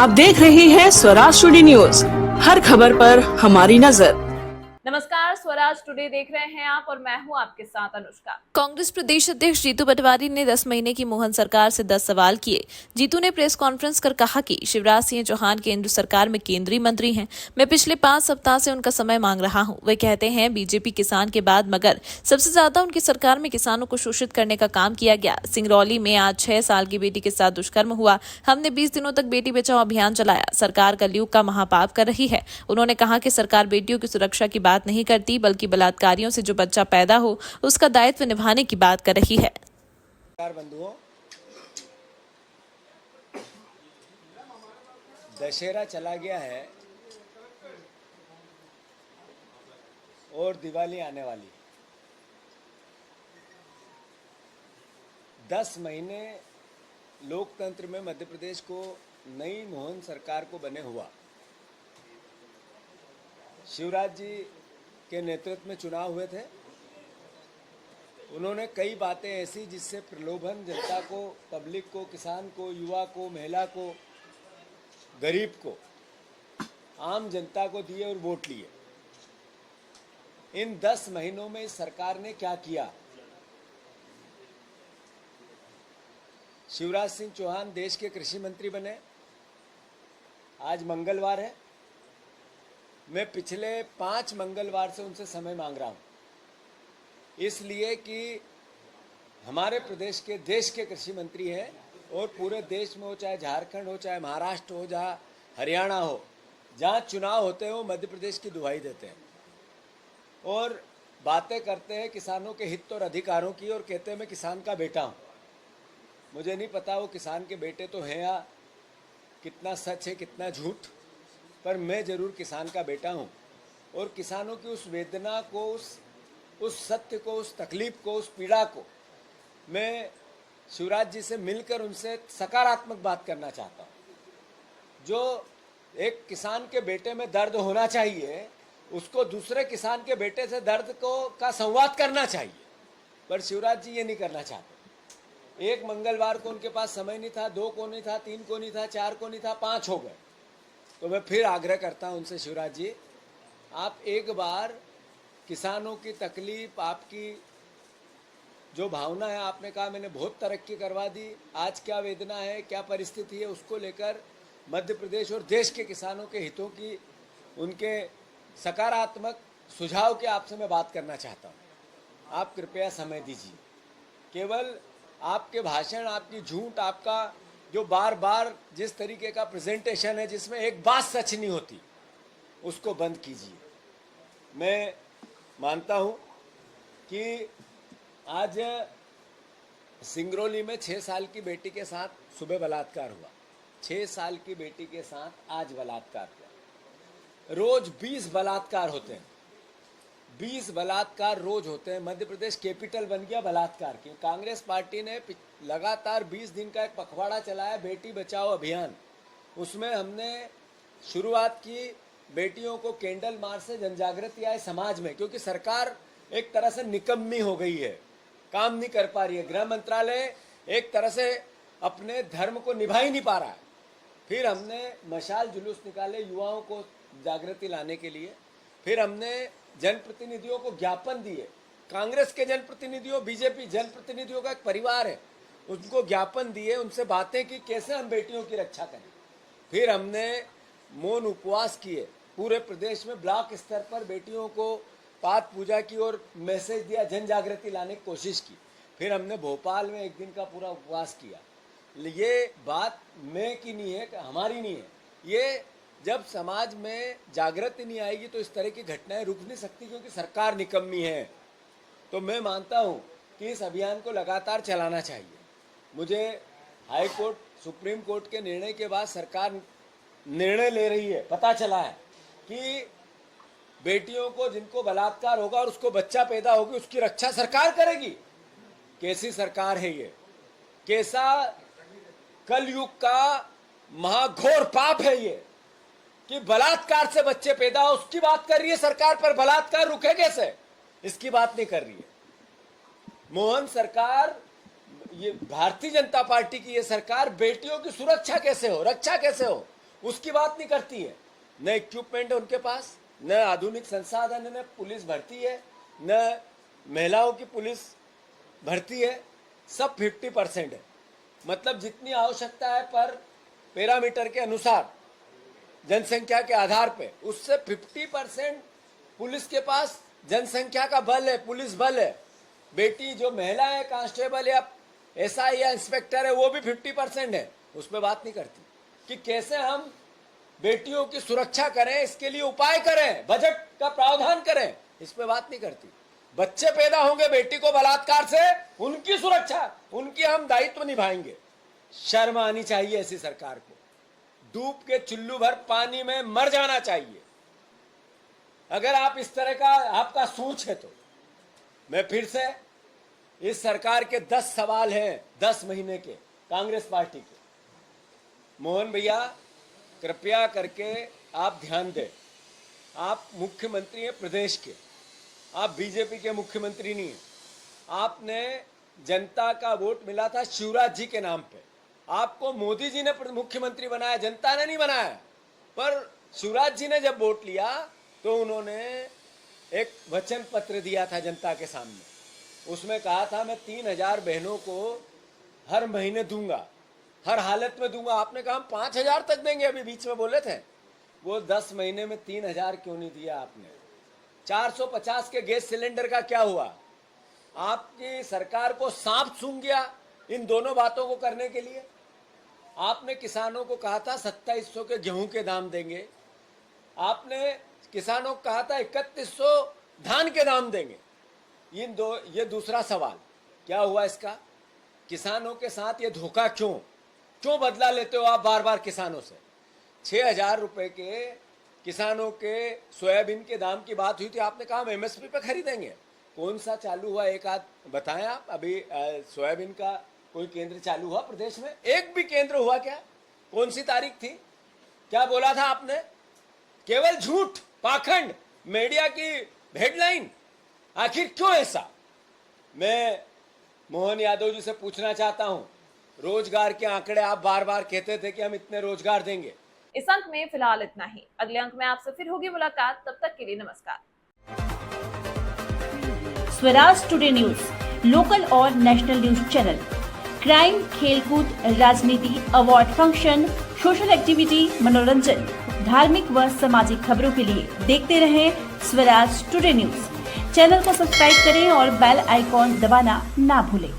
आप देख रहे हैं स्वराज टुडे न्यूज, हर खबर पर हमारी नजर। नमस्कार, स्वराज टुडे देख रहे हैं आप और मैं हूं आपके साथ अनुष्का। कांग्रेस प्रदेश अध्यक्ष जीतू पटवारी ने 10 महीने की मोहन सरकार से 10 सवाल किए। जीतू ने प्रेस कॉन्फ्रेंस कर कहा कि शिवराज सिंह चौहान केंद्र सरकार में केंद्रीय मंत्री हैं। मैं पिछले 5 सप्ताह से उनका समय मांग रहा हूं। वे कहते हैं बीजेपी किसान के बाद, मगर सबसे ज्यादा उनकी सरकार में किसानों को शोषित करने का काम किया गया। सिंगरौली में आज 6 साल की बेटी के साथ दुष्कर्म हुआ। हमने 20 दिनों तक बेटी बचाओ अभियान चलाया। सरकार कलयुग का महापाप कर रही है। उन्होंने कहा कि सरकार बेटियों की सुरक्षा की बात नहीं करती, बल्कि बलात्कारियों से जो बच्चा पैदा हो उसका दायित्व निभाने की बात कर रही है। बंधुओं, दशहरा चला गया है और दिवाली आने वाली है। 10 महीने लोकतंत्र में मध्य प्रदेश को नई मोहन सरकार को बने हुआ शिवराज जी के नेतृत्व में चुनाव हुए थे। उन्होंने कई बातें ऐसी जिससे प्रलोभन जनता को, पब्लिक को, किसान को, युवा को, महिला को, गरीब को, आम जनता को दिए और वोट लिए। इन 10 महीनों में इस सरकार ने क्या किया? शिवराज सिंह चौहान देश के कृषि मंत्री बने। आज मंगलवार है। मैं पिछले 5 मंगलवार से उनसे समय मांग रहा हूं, इसलिए कि हमारे प्रदेश के, देश के कृषि मंत्री हैं और पूरे देश में हो, चाहे झारखंड हो, चाहे महाराष्ट्र हो, जहाँ हरियाणा हो, जहाँ चुनाव होते हैं वो मध्य प्रदेश की दुहाई देते हैं और बातें करते हैं किसानों के हित और अधिकारों की और कहते हैं मैं किसान का बेटा हूँ। मुझे नहीं पता वो किसान के बेटे तो हैं या कितना सच है कितना झूठ, पर मैं जरूर किसान का बेटा हूँ और किसानों की उस वेदना को, उस सत्य को, उस तकलीफ को, उस पीड़ा को मैं शिवराज जी से मिलकर उनसे सकारात्मक बात करना चाहता हूँ। जो एक किसान के बेटे में दर्द होना चाहिए, उसको दूसरे किसान के बेटे से दर्द का संवाद करना चाहिए, पर शिवराज जी ये नहीं करना चाहते। एक मंगलवार को उनके पास समय नहीं था, 2 को नहीं था, 3 को नहीं था, 4 को नहीं था, 5 हो गए। तो मैं फिर आग्रह करता हूं उनसे, शिवराज जी आप एक बार किसानों की तकलीफ, आपकी जो भावना है, आपने कहा मैंने बहुत तरक्की करवा दी, आज क्या वेदना है, क्या परिस्थिति है, उसको लेकर मध्य प्रदेश और देश के किसानों के हितों की, उनके सकारात्मक सुझाव के आपसे मैं बात करना चाहता हूं। आप कृपया समय दीजिए। केवल आपके भाषण, आपकी झूठ, आपका जो बार बार जिस तरीके का प्रेजेंटेशन है जिसमें एक बात सच नहीं होती, उसको बंद कीजिए। मैं मानता हूं कि आज सिंगरौली में 6 साल की बेटी के साथ सुबह बलात्कार हुआ। 6 साल की बेटी के साथ आज बलात्कार हुआ। रोज 20 बलात्कार होते हैं, 20 बलात्कार रोज होते हैं। मध्य प्रदेश कैपिटल बन गया बलात्कार की। कांग्रेस पार्टी ने लगातार 20 दिन का एक पखवाड़ा चलाया, बेटी बचाओ अभियान। उसमें हमने शुरुआत की बेटियों को कैंडल मार्च से जनजागृति आए समाज में, क्योंकि सरकार एक तरह से निकम्मी हो गई है, काम नहीं कर पा रही है। गृह मंत्रालय एक तरह से अपने धर्म को निभा ही नहीं पा रहा है। फिर हमने मशाल जुलूस निकाले युवाओं को जागृति लाने के लिए। फिर हमने जनप्रतिनिधियों को ज्ञापन दिए, कांग्रेस के जनप्रतिनिधियों, बीजेपी जनप्रतिनिधियों का एक परिवार है, उनको ज्ञापन दिए, उनसे बातें की कैसे हम बेटियों की रक्षा करें। फिर हमने मौन उपवास किए, पूरे प्रदेश में ब्लॉक स्तर पर बेटियों को पाठ पूजा की और मैसेज दिया, जन जागृति लाने की कोशिश की। फिर हमने भोपाल में 1 दिन का पूरा उपवास किया। ये बात मैं की नहीं है, हमारी नहीं है। ये जब समाज में जागृति नहीं आएगी तो इस तरह की घटनाएं रुक नहीं सकती, क्योंकि सरकार निकम्मी है। तो मैं मानता हूं कि इस अभियान को लगातार चलाना चाहिए। मुझे हाई कोर्ट, सुप्रीम कोर्ट के निर्णय के बाद सरकार निर्णय ले रही है, पता चला है कि बेटियों को, जिनको बलात्कार होगा और उसको बच्चा पैदा होगी, उसकी रक्षा सरकार करेगी। कैसी सरकार है ये? कैसा कलयुग का महाघोर पाप है ये कि बलात्कार से बच्चे पैदा हो, उसकी बात कर रही है सरकार, पर बलात्कार रुके कैसे, इसकी बात नहीं कर रही है। मोहन सरकार, ये भारतीय जनता पार्टी की ये सरकार बेटियों की सुरक्षा कैसे हो, रक्षा कैसे हो, उसकी बात नहीं करती है। न इक्विपमेंट है उनके पास, न आधुनिक संसाधन है, न पुलिस भर्ती है, न महिलाओं की पुलिस भर्ती है। सब 50% है। मतलब जितनी आवश्यकता है पर पैरामीटर के अनुसार, जनसंख्या के आधार पे, उससे 50% पुलिस के पास जनसंख्या का बल है, पुलिस बल है। बेटी जो महिला है, कांस्टेबल या एसआई या इंस्पेक्टर है, वो भी 50% है। उस पर बात नहीं करती कि कैसे हम बेटियों की सुरक्षा करें, इसके लिए उपाय करें, बजट का प्रावधान करें, इस पर बात नहीं करती। बच्चे पैदा होंगे बेटी को बलात्कार से, उनकी सुरक्षा, उनकी हम दायित्व निभाएंगे। शर्म आनी चाहिए ऐसी सरकार को। डूब के चुल्लू भर पानी में मर जाना चाहिए अगर आप इस तरह का आपका सोच है तो। मैं फिर से, इस सरकार के 10 सवाल हैं 10 महीने के कांग्रेस पार्टी के। मोहन भैया, कृपया करके आप ध्यान दें। आप मुख्यमंत्री हैं प्रदेश के, आप बीजेपी के मुख्यमंत्री नहीं हैं। आपने जनता का वोट मिला था शिवराज जी के नाम पे। आपको मोदी जी ने मुख्यमंत्री बनाया, जनता ने नहीं बनाया। पर शिवराज जी ने जब वोट लिया तो उन्होंने एक वचन पत्र दिया था जनता के सामने। उसमें कहा था मैं 3000 बहनों को हर महीने दूंगा, हर हालत में दूंगा। आपने कहा हम 5000 तक देंगे, अभी बीच में बोले थे। वो 10 महीने में 3000 क्यों नहीं दिया आपने? 450 के गैस सिलेंडर का क्या हुआ? आपकी सरकार को सांप सूंघ गया इन दोनों बातों को करने के लिए। आपने किसानों को कहा था 2700 के गेहूं के दाम देंगे, आपने किसानों को कहा था 3100 धान के दाम देंगे। ये दूसरा सवाल क्या हुआ इसका? किसानों के साथ ये धोखा क्यों बदला लेते हो आप बार बार किसानों से? 6000 रुपए के किसानों के सोयाबीन के दाम की बात हुई थी, आपने कहा हम एमएसपी पे खरीदेंगे। कौन सा चालू हुआ, एक आध बताएं आप। अभी सोयाबीन का कोई केंद्र चालू हुआ प्रदेश में? एक भी केंद्र हुआ क्या? कौन सी तारीख थी? क्या बोला था आपने? केवल झूठ, पाखंड, मीडिया की हेडलाइन। आखिर क्यों ऐसा? मैं मोहन यादव जी से पूछना चाहता हूं, रोजगार के आंकड़े आप बार बार कहते थे कि हम इतने रोजगार देंगे। इस अंक में फिलहाल इतना ही। अगले अंक में आपसे फिर होगी मुलाकात, तब तक के लिए नमस्कार। स्वराज टुडे न्यूज, लोकल और नेशनल न्यूज चैनल। क्राइम, खेलकूद, राजनीति, अवार्ड फंक्शन, सोशल एक्टिविटी, मनोरंजन, धार्मिक व सामाजिक खबरों के लिए देखते रहें स्वराज टुडे न्यूज। चैनल को सब्सक्राइब करें और बेल आइकॉन दबाना ना भूलें।